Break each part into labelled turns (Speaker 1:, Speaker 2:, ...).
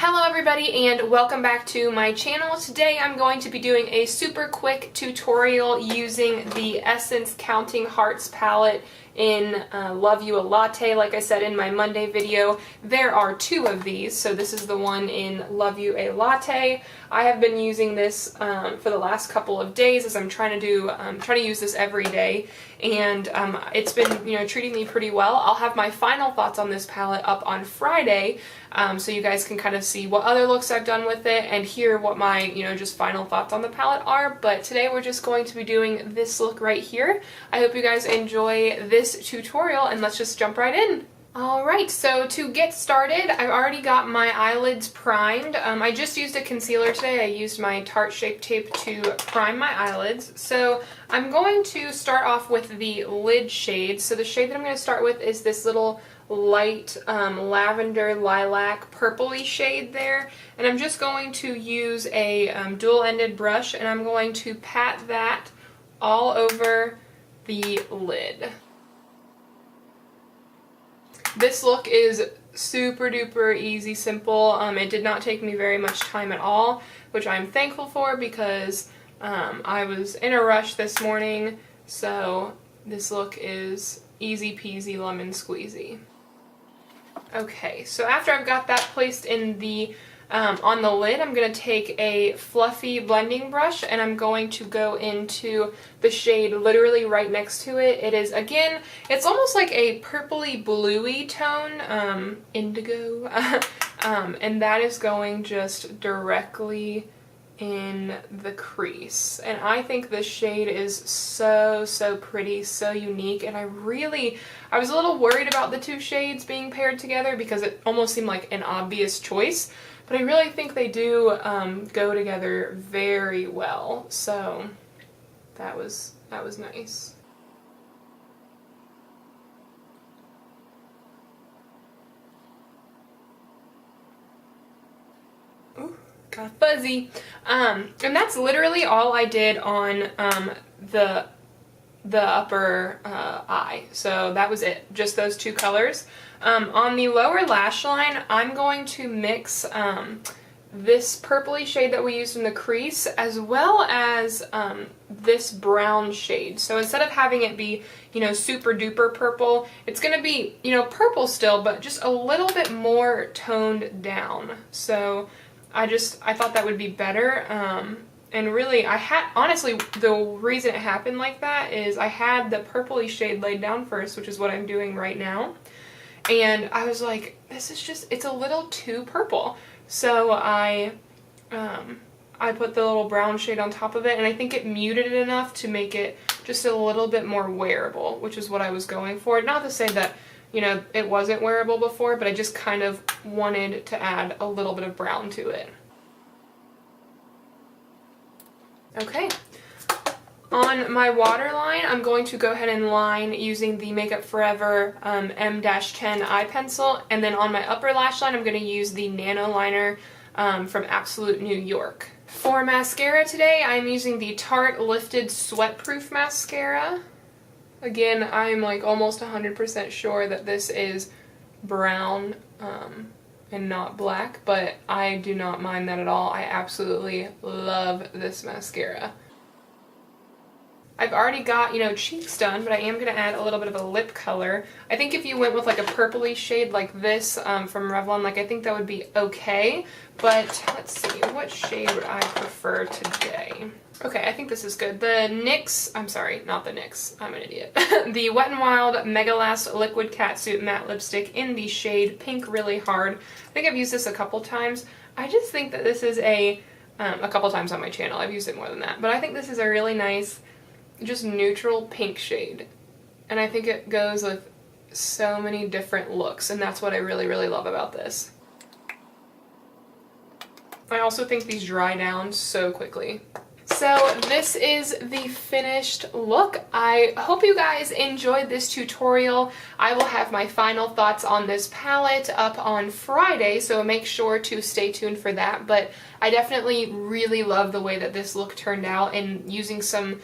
Speaker 1: Hello everybody and welcome back to my channel. Today I'm going to be doing a super quick tutorial using the Essence Counting Hearts palette in Love You a Latte. Like I said in my Monday video, there are two of these, so this is the one in Love You a Latte. I have been using this for the last couple of days as I'm trying to use this every day, and it's been treating me pretty well. I'll have my final thoughts on this palette up on Friday, so you guys can kind of see what other looks I've done with it and hear what my just final thoughts on the palette are. But today we're just going to be doing this look right here. I hope you guys enjoy this tutorial and let's just jump right in. Alright, so to get started, I've already got my eyelids primed. I just used a concealer today. I used my Tarte Shape Tape to prime my eyelids. So I'm going to start off with the lid shade. So the shade that I'm going to start with is this little light lavender lilac purpley shade there. And I'm just going to use a dual-ended brush and I'm going to pat that all over the lid. This look is super duper easy, simple. It did not take me very much time at all, which I'm thankful for because I was in a rush this morning, so this look is easy peasy lemon squeezy. Okay, so after I've got that placed in the on the lid, I'm going to take a fluffy blending brush and I'm going to go into the shade literally right next to it. It is, again, it's almost like a purpley bluey tone, indigo, and that is going just directly in the crease. And I think this shade is so pretty, so unique, and I was a little worried about the two shades being paired together because it almost seemed like an obvious choice. But I really think they do go together very well, so that was nice. Ooh, got fuzzy. And that's literally all I did on the upper eye. So that was it, just those two colors. On the lower lash line, I'm going to mix this purpley shade that we used in the crease as well as this brown shade. So instead of having it be, super duper purple, it's going to be, purple still, but just a little bit more toned down. So I thought that would be better. And really, honestly, the reason it happened like that is I had the purpley shade laid down first, which is what I'm doing right now. And I was like, it's a little too purple. So I put the little brown shade on top of it, and I think it muted it enough to make it just a little bit more wearable, which is what I was going for. Not to say that, it wasn't wearable before, but I just kind of wanted to add a little bit of brown to it. Okay, on my waterline, I'm going to go ahead and line using the Makeup Forever M-10 eye pencil, and then on my upper lash line, I'm going to use the Nano Liner from Absolute New York. For mascara today, I'm using the Tarte Lifted Sweatproof Mascara. Again, I'm like almost 100% sure that this is brown and not black, but I do not mind that at all. I absolutely love this mascara. I've already got, cheeks done, but I am going to add a little bit of a lip color. I think if you went with like a purpley shade like this from Revlon, I think that would be okay. But let's see, what shade would I prefer today? Okay, I think this is good. The NYX, I'm sorry, not the NYX, I'm an idiot. The Wet n Wild Mega Last Liquid Catsuit Matte Lipstick in the shade Pink Really Hard. I think I've used this a couple times. I just think that this is a couple times on my channel. I've used it more than that. But I think this is a really nice, just neutral pink shade. And I think it goes with so many different looks, and that's what I really love about this. I also think these dry down so quickly. So this is the finished look. I hope you guys enjoyed this tutorial. I will have my final thoughts on this palette up on Friday, so make sure to stay tuned for that. But I definitely really love the way that this look turned out, and using some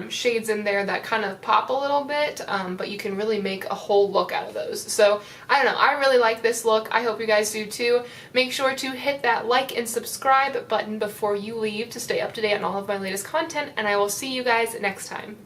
Speaker 1: shades in there that kind of pop a little bit, but you can really make a whole look out of those. So I don't know, I really like this look. I hope you guys do too. Make sure to hit that like and subscribe button before you leave to stay up to date on all of my latest content, and I will see you guys next time.